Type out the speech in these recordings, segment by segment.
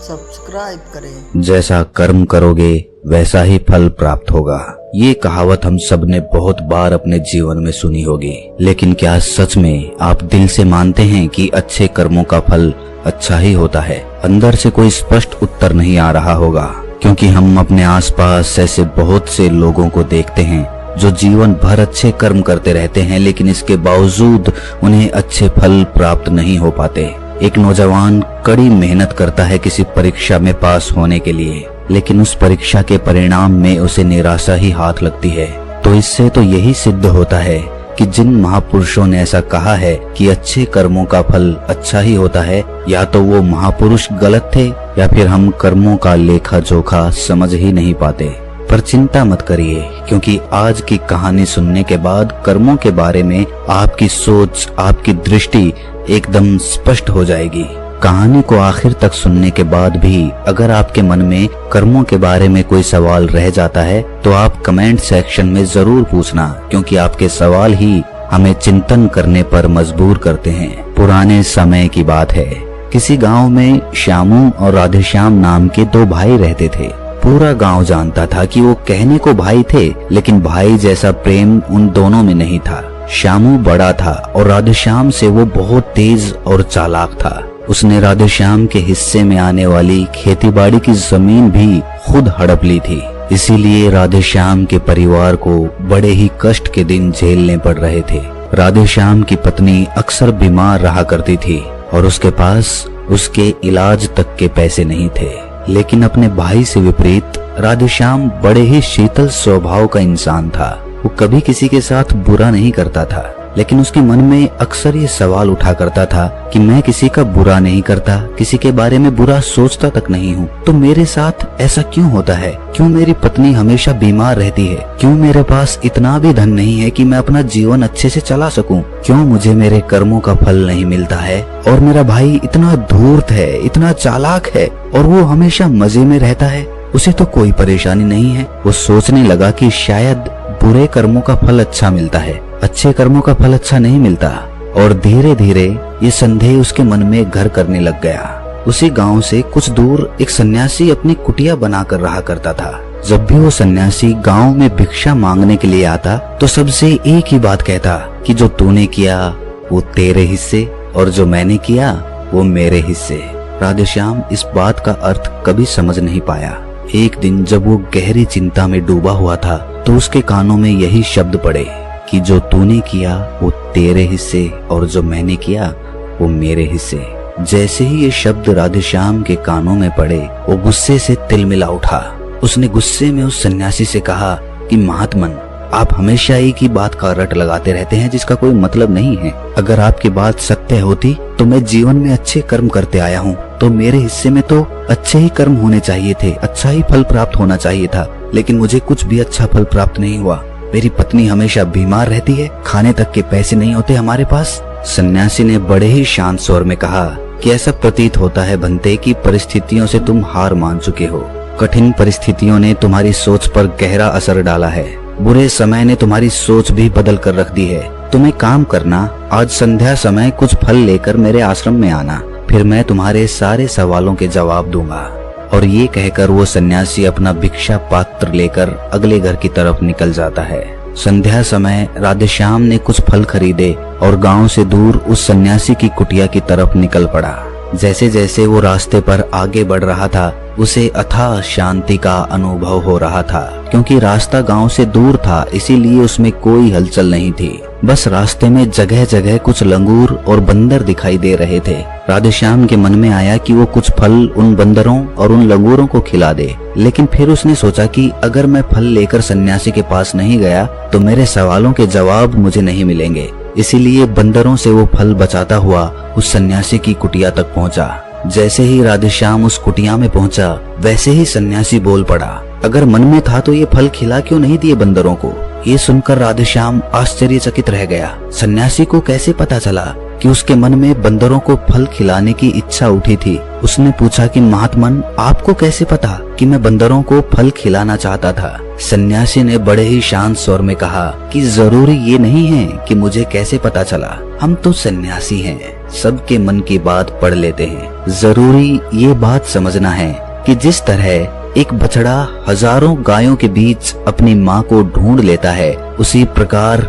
Subscribe करें। जैसा कर्म करोगे वैसा ही फल प्राप्त होगा। ये कहावत हम सब ने बहुत बार अपने जीवन में सुनी होगी, लेकिन क्या सच में आप दिल से मानते हैं कि अच्छे कर्मों का फल अच्छा ही होता है? अंदर से कोई स्पष्ट उत्तर नहीं आ रहा होगा, क्योंकि हम अपने आसपास ऐसे बहुत से लोगों को देखते हैं जो जीवन भर अच्छे कर्म करते रहते हैं, लेकिन इसके बावजूद उन्हें अच्छे फल प्राप्त नहीं हो पाते। एक नौजवान कड़ी मेहनत करता है किसी परीक्षा में पास होने के लिए, लेकिन उस परीक्षा के परिणाम में उसे निराशा ही हाथ लगती है। तो इससे तो यही सिद्ध होता है कि जिन महापुरुषों ने ऐसा कहा है कि अच्छे कर्मों का फल अच्छा ही होता है, या तो वो महापुरुष गलत थे या फिर हम कर्मों का लेखा जोखा समझ ही नहीं पाते। पर चिंता मत करिए, क्योंकि आज की कहानी सुनने के बाद कर्मों के बारे में आपकी सोच, आपकी दृष्टि एकदम स्पष्ट हो जाएगी। कहानी को आखिर तक सुनने के बाद भी अगर आपके मन में कर्मों के बारे में कोई सवाल रह जाता है तो आप कमेंट सेक्शन में जरूर पूछना, क्योंकि आपके सवाल ही हमें चिंतन करने पर मजबूर करते हैं। पुराने समय की बात है, किसी गांव में श्यामू और राधेश्याम नाम के दो भाई रहते थे। पूरा गांव जानता था कि वो कहने को भाई थे, लेकिन भाई जैसा प्रेम उन दोनों में नहीं था। श्यामू बड़ा था और राधेश्याम से वो बहुत तेज और चालाक था। उसने राधेश्याम के हिस्से में आने वाली खेतीबाड़ी की जमीन भी खुद हड़प ली थी। इसीलिए राधेश्याम के परिवार को बड़े ही कष्ट के दिन झेलने पड़ रहे थे। राधेश्याम की पत्नी अक्सर बीमार रहा करती थी और उसके पास उसके इलाज तक के पैसे नहीं थे। लेकिन अपने भाई से विपरीत राधेश्याम बड़े ही शीतल स्वभाव का इंसान था। वो कभी किसी के साथ बुरा नहीं करता था, लेकिन उसके मन में अक्सर ये सवाल उठा करता था कि मैं किसी का बुरा नहीं करता, किसी के बारे में बुरा सोचता तक नहीं हूँ, तो मेरे साथ ऐसा क्यों होता है? क्यों मेरी पत्नी हमेशा बीमार रहती है? क्यों मेरे पास इतना भी धन नहीं है कि मैं अपना जीवन अच्छे से चला सकूं? क्यों मुझे मेरे कर्मों का फल नहीं मिलता है? और मेरा भाई इतना धूर्त है, इतना चालाक है और वो हमेशा मजे में रहता है, उसे तो कोई परेशानी नहीं है। वो सोचने लगा कि शायद बुरे कर्मों का फल अच्छा मिलता है, अच्छे कर्मों का फल अच्छा नहीं मिलता। और धीरे धीरे ये संदेह उसके मन में घर करने लग गया। उसी गांव से कुछ दूर एक सन्यासी अपनी कुटिया बनाकर रहा करता था। जब भी वो सन्यासी गांव में भिक्षा मांगने के लिए आता तो सबसे एक ही बात कहता कि जो तूने किया वो तेरे हिस्से और जो मैंने किया वो मेरे हिस्से। राधेश्याम इस बात का अर्थ कभी समझ नहीं पाया। एक दिन जब वो गहरी चिंता में डूबा हुआ था तो उसके कानों में यही शब्द पड़े कि जो तूने किया वो तेरे हिस्से और जो मैंने किया वो मेरे हिस्से। जैसे ही ये शब्द राधेश्याम के कानों में पड़े, वो गुस्से से तिलमिला उठा। उसने गुस्से में उस सन्यासी से कहा कि महात्मन, आप हमेशा एक ही बात का रट लगाते रहते हैं जिसका कोई मतलब नहीं है। अगर आपकी बात सत्य होती तो मैं जीवन में अच्छे कर्म करते आया हूँ, तो मेरे हिस्से में तो अच्छे ही कर्म होने चाहिए थे, अच्छा ही फल प्राप्त होना चाहिए था, लेकिन मुझे कुछ भी अच्छा फल प्राप्त नहीं हुआ। मेरी पत्नी हमेशा बीमार रहती है, खाने तक के पैसे नहीं होते हमारे पास। सन्यासी ने बड़े ही शांत स्वर में कहा कि ऐसा प्रतीत होता है भंते कि परिस्थितियों से तुम हार मान चुके हो। कठिन परिस्थितियों ने तुम्हारी सोच पर गहरा असर डाला है। बुरे समय ने तुम्हारी सोच भी बदल कर रख दी है। तुम एक काम करना, आज संध्या समय कुछ फल लेकर मेरे आश्रम में आना, फिर मैं तुम्हारे सारे सवालों के जवाब दूंगा। और ये कहकर वो सन्यासी अपना भिक्षा पात्र लेकर अगले घर की तरफ निकल जाता है। संध्या समय राधेश्याम ने कुछ फल खरीदे और गांव से दूर उस सन्यासी की कुटिया की तरफ निकल पड़ा। जैसे जैसे वो रास्ते पर आगे बढ़ रहा था, उसे अथाह शांति का अनुभव हो रहा था, क्योंकि रास्ता गांव से दूर था, इसीलिए उसमें कोई हलचल नहीं थी। बस रास्ते में जगह जगह कुछ लंगूर और बंदर दिखाई दे रहे थे। राधेश्याम के मन में आया कि वो कुछ फल उन बंदरों और उन लंगूरों को खिला दे, लेकिन फिर उसने सोचा कि अगर मैं फल लेकर सन्यासी के पास नहीं गया तो मेरे सवालों के जवाब मुझे नहीं मिलेंगे। इसीलिए बंदरों से वो फल बचाता हुआ उस सन्यासी की कुटिया तक पहुंचा। जैसे ही राधेश्याम उस कुटिया में पहुंचा, वैसे ही सन्यासी बोल पड़ा, अगर मन में था तो ये फल खिला क्यों नहीं दिए बंदरों को? ये सुनकर राधेश्याम आश्चर्यचकित रह गया। सन्यासी को कैसे पता चला कि उसके मन में बंदरों को फल खिलाने की इच्छा उठी थी? उसने पूछा कि महात्मन, आपको कैसे पता कि मैं बंदरों को फल खिलाना चाहता था? सन्यासी ने बड़े ही शांत स्वर में कहा कि जरूरी ये नहीं है कि मुझे कैसे पता चला, हम तो सन्यासी हैं, सबके मन की बात पढ़ लेते हैं। जरूरी ये बात समझना है कि जिस तरह एक बछड़ा हजारों गायों के बीच अपनी माँ को ढूंढ लेता है, उसी प्रकार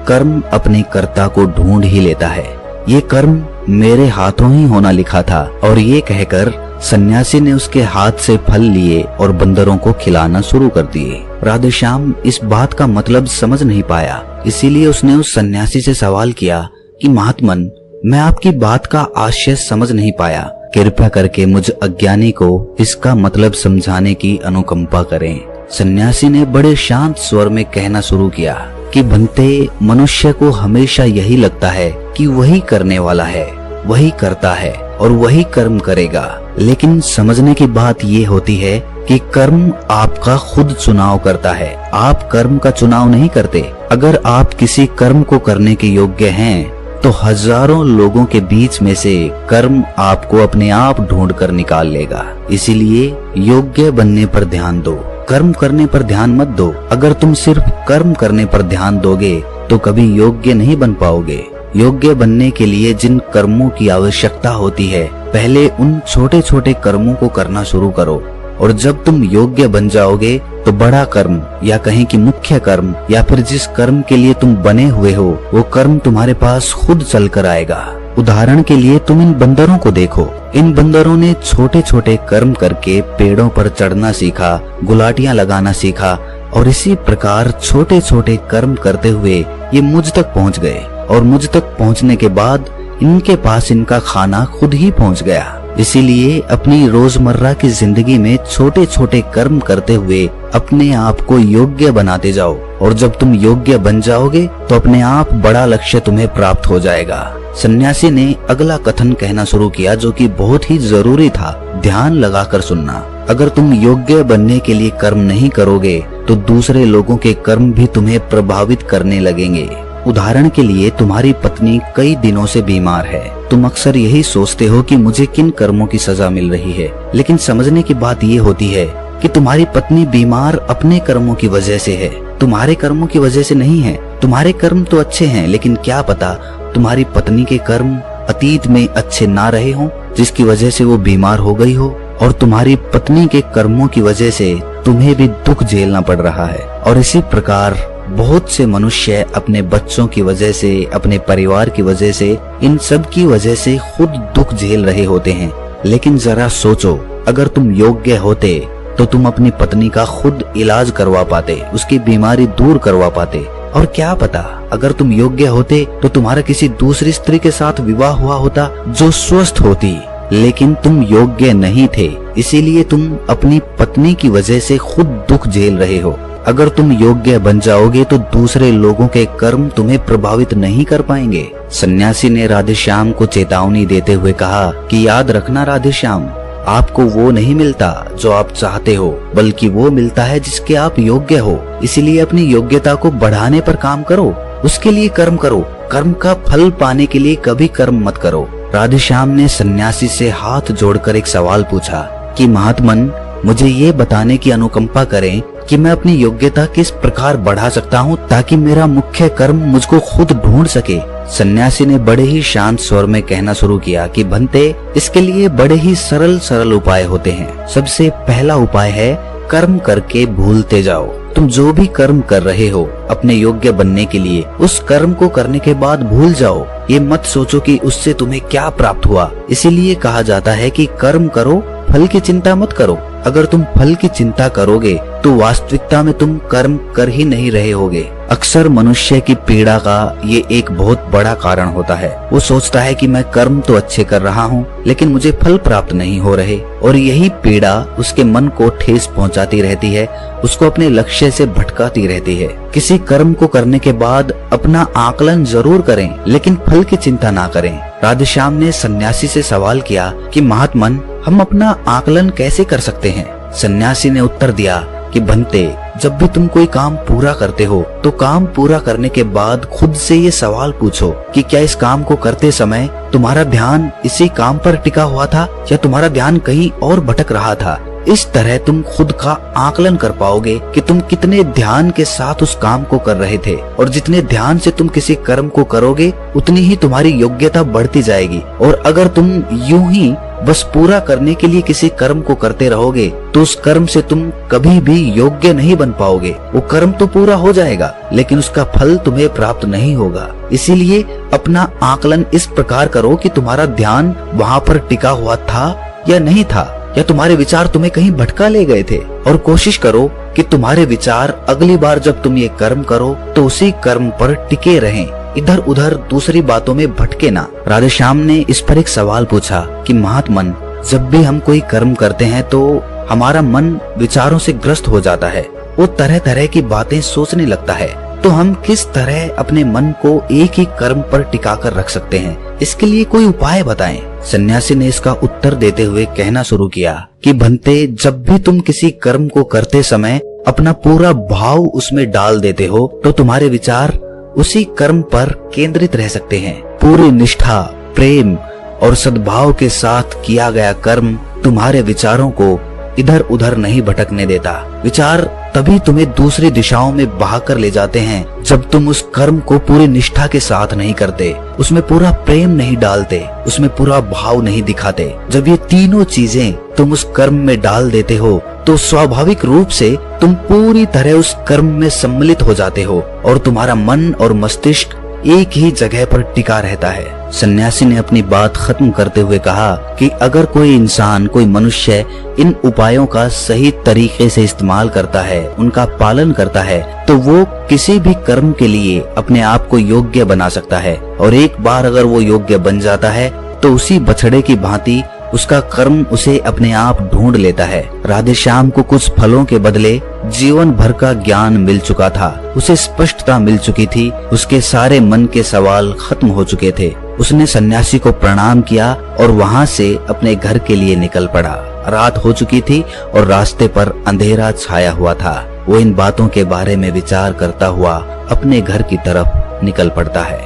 कर्म अपने कर्ता को ढूंढ ही लेता है। ये कर्म मेरे हाथों ही होना लिखा था। और ये कहकर सन्यासी ने उसके हाथ से फल लिए और बंदरों को खिलाना शुरू कर दिए। राधेश्याम इस बात का मतलब समझ नहीं पाया, इसीलिए उसने उस सन्यासी से सवाल किया कि महात्मन, मैं आपकी बात का आशय समझ नहीं पाया, कृपया करके मुझ अज्ञानी को इसका मतलब समझाने की अनुकंपा करें। सन्यासी ने बड़े शांत स्वर में कहना शुरू किया कि बनते, मनुष्य को हमेशा यही लगता है कि वही करने वाला है, वही करता है और वही कर्म करेगा। लेकिन समझने की बात ये होती है कि कर्म आपका खुद चुनाव करता है, आप कर्म का चुनाव नहीं करते। अगर आप किसी कर्म को करने के योग्य हैं तो हजारों लोगों के बीच में से कर्म आपको अपने आप ढूंढ कर निकाल लेगा। इसीलिए योग्य बनने पर ध्यान दो, कर्म करने पर ध्यान मत दो। अगर तुम सिर्फ कर्म करने पर ध्यान दोगे तो कभी योग्य नहीं बन पाओगे। योग्य बनने के लिए जिन कर्मों की आवश्यकता होती है, पहले उन छोटे छोटे कर्मों को करना शुरू करो, और जब तुम योग्य बन जाओगे तो बड़ा कर्म या कहें कि मुख्य कर्म या फिर जिस कर्म के लिए तुम बने हुए हो वो कर्म तुम्हारे पास खुद चल कर आएगा। उदाहरण के लिए तुम इन बंदरों को देखो, इन बंदरों ने छोटे छोटे कर्म करके पेड़ों पर चढ़ना सीखा, गुलाटियां लगाना सीखा, और इसी प्रकार छोटे छोटे कर्म करते हुए ये मुझ तक पहुंच गए, और मुझ तक पहुंचने के बाद इनके पास इनका खाना खुद ही पहुंच गया। इसीलिए अपनी रोजमर्रा की जिंदगी में छोटे छोटे कर्म करते हुए अपने आप को योग्य बनाते जाओ, और जब तुम योग्य बन जाओगे तो अपने आप बड़ा लक्ष्य तुम्हें प्राप्त हो जाएगा। सन्यासी ने अगला कथन कहना शुरू किया जो कि बहुत ही जरूरी था, ध्यान लगाकर सुनना। अगर तुम योग्य बनने के लिए कर्म नहीं करोगे तो दूसरे लोगों के कर्म भी तुम्हें प्रभावित करने लगेंगे। उदाहरण के लिए तुम्हारी पत्नी कई दिनों से बीमार है, तुम अक्सर यही सोचते हो कि मुझे किन कर्मों की सजा मिल रही है, लेकिन समझने की बात ये होती है कि तुम्हारी पत्नी बीमार अपने कर्मों की वजह से है, तुम्हारे कर्मों की वजह से नहीं है। तुम्हारे कर्म तो अच्छे हैं, लेकिन क्या पता तुम्हारी पत्नी के कर्म अतीत में अच्छे ना रहे हों, जिसकी वजह से वो बीमार हो गई हो, और तुम्हारी पत्नी के कर्मों की वजह से तुम्हें भी दुख झेलना पड़ रहा है। और इसी प्रकार बहुत से मनुष्य अपने बच्चों की वजह से, अपने परिवार की वजह से, इन सब की वजह से खुद दुख झेल रहे होते हैं। लेकिन जरा सोचो, अगर तुम योग्य होते तो तुम अपनी पत्नी का खुद इलाज करवा पाते, उसकी बीमारी दूर करवा पाते। और क्या पता अगर तुम योग्य होते तो तुम्हारा किसी दूसरी स्त्री के साथ विवाह हुआ होता जो स्वस्थ होती। लेकिन तुम योग्य नहीं थे, इसीलिए तुम अपनी पत्नी की वजह से खुद दुख झेल रहे हो। अगर तुम योग्य बन जाओगे तो दूसरे लोगों के कर्म तुम्हें प्रभावित नहीं कर पाएंगे। सन्यासी ने राधेश्याम को चेतावनी देते हुए कहा कि याद रखना राधेश्याम, आपको वो नहीं मिलता जो आप चाहते हो, बल्कि वो मिलता है जिसके आप योग्य हो। इसलिए अपनी योग्यता को बढ़ाने पर काम करो, उसके लिए कर्म करो। कर्म का फल पाने के लिए कभी कर्म मत करो। राधेश्याम ने सन्यासी से हाथ जोड़कर एक सवाल पूछा कि महात्मन, मुझे ये बताने की अनुकंपा करें कि मैं अपनी योग्यता किस प्रकार बढ़ा सकता हूँ ताकि मेरा मुख्य कर्म मुझको खुद ढूंढ सके। सन्यासी ने बड़े ही शांत स्वर में कहना शुरू किया कि भंते, इसके लिए बड़े ही सरल सरल उपाय होते हैं। सबसे पहला उपाय है कर्म करके भूलते जाओ। तुम जो भी कर्म कर रहे हो अपने योग्य बनने के लिए, उस कर्म को करने के बाद भूल जाओ। ये मत सोचो कि उससे तुम्हें क्या प्राप्त हुआ। इसीलिए कहा जाता है कि कर्म करो, फल की चिंता मत करो। अगर तुम फल की चिंता करोगे तो वास्तविकता में तुम कर्म कर ही नहीं रहे होगे। अक्सर मनुष्य की पीड़ा का ये एक बहुत बड़ा कारण होता है। वो सोचता है कि मैं कर्म तो अच्छे कर रहा हूँ, लेकिन मुझे फल प्राप्त नहीं हो रहे, और यही पीड़ा उसके मन को ठेस पहुँचाती रहती है, उसको अपने लक्ष्य से भटकाती रहती है। किसी कर्म को करने के बाद अपना आकलन जरूर करें, लेकिन फल की चिंता ना करें। राधेश्याम ने सन्यासी से सवाल किया कि महात्मन, हम अपना आकलन कैसे कर सकते हैं? सन्यासी ने उत्तर दिया कि भंते, जब भी तुम कोई काम पूरा करते हो तो काम पूरा करने के बाद खुद से ये सवाल पूछो कि क्या इस काम को करते समय तुम्हारा ध्यान इसी काम पर टिका हुआ था या तुम्हारा ध्यान कहीं और भटक रहा था। इस तरह तुम खुद का आकलन कर पाओगे कि तुम कितने ध्यान के साथ उस काम को कर रहे थे, और जितने ध्यान से तुम किसी कर्म को करोगे उतनी ही तुम्हारी योग्यता बढ़ती जाएगी। और अगर तुम यूं ही बस पूरा करने के लिए किसी कर्म को करते रहोगे तो उस कर्म से तुम कभी भी योग्य नहीं बन पाओगे। वो कर्म तो पूरा हो जाएगा लेकिन उसका फल तुम्हें प्राप्त नहीं होगा। इसीलिए अपना आकलन इस प्रकार करो कि तुम्हारा ध्यान वहाँ पर टिका हुआ था या नहीं था, या तुम्हारे विचार तुम्हें कहीं भटका ले गए थे। और कोशिश करो कि तुम्हारे विचार अगली बार जब तुम ये कर्म करो तो उसी कर्म पर टिके रहें, इधर उधर दूसरी बातों में भटके ना। राधेश्याम ने इस पर एक सवाल पूछा कि महात्मन, जब भी हम कोई कर्म करते हैं तो हमारा मन विचारों से ग्रस्त हो जाता है, वो तरह तरह की बातें सोचने लगता है, तो हम किस तरह अपने मन को एक ही कर्म पर टिका कर रख सकते हैं? इसके लिए कोई उपाय बताएं। सन्यासी ने इसका उत्तर देते हुए कहना शुरू किया कि भंते, जब भी तुम किसी कर्म को करते समय अपना पूरा भाव उसमें डाल देते हो तो तुम्हारे विचार उसी कर्म पर केंद्रित रह सकते हैं। पूरी निष्ठा, प्रेम और सद्भाव के साथ किया गया कर्म तुम्हारे विचारों को इधर उधर नहीं भटकने देता। विचार तभी तुम्हें दूसरी दिशाओं में बहाकर ले जाते हैं जब तुम उस कर्म को पूरी निष्ठा के साथ नहीं करते, उसमें पूरा प्रेम नहीं डालते, उसमें पूरा भाव नहीं दिखाते। जब ये तीनों चीजें तुम उस कर्म में डाल देते हो तो स्वाभाविक रूप से तुम पूरी तरह उस कर्म में सम्मिलित हो जाते हो और तुम्हारा मन और मस्तिष्क एक ही जगह पर टिका रहता है। सन्यासी ने अपनी बात खत्म करते हुए कहा कि अगर कोई इंसान, कोई मनुष्य इन उपायों का सही तरीके से इस्तेमाल करता है, उनका पालन करता है, तो वो किसी भी कर्म के लिए अपने आप को योग्य बना सकता है। और एक बार अगर वो योग्य बन जाता है तो उसी बछड़े की भांति उसका कर्म उसे अपने आप ढूंढ लेता है। राधेश्याम को कुछ फलों के बदले जीवन भर का ज्ञान मिल चुका था, उसे स्पष्टता मिल चुकी थी, उसके सारे मन के सवाल खत्म हो चुके थे। उसने सन्यासी को प्रणाम किया और वहाँ से अपने घर के लिए निकल पड़ा। रात हो चुकी थी और रास्ते पर अंधेरा छाया हुआ था। वो इन बातों के बारे में विचार करता हुआ अपने घर की तरफ निकल पड़ता है।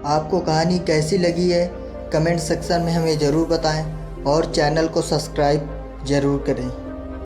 आपको कहानी कैसी लगी है कमेंट सेक्शन में हमें ज़रूर बताएं और चैनल को सब्सक्राइब ज़रूर करें।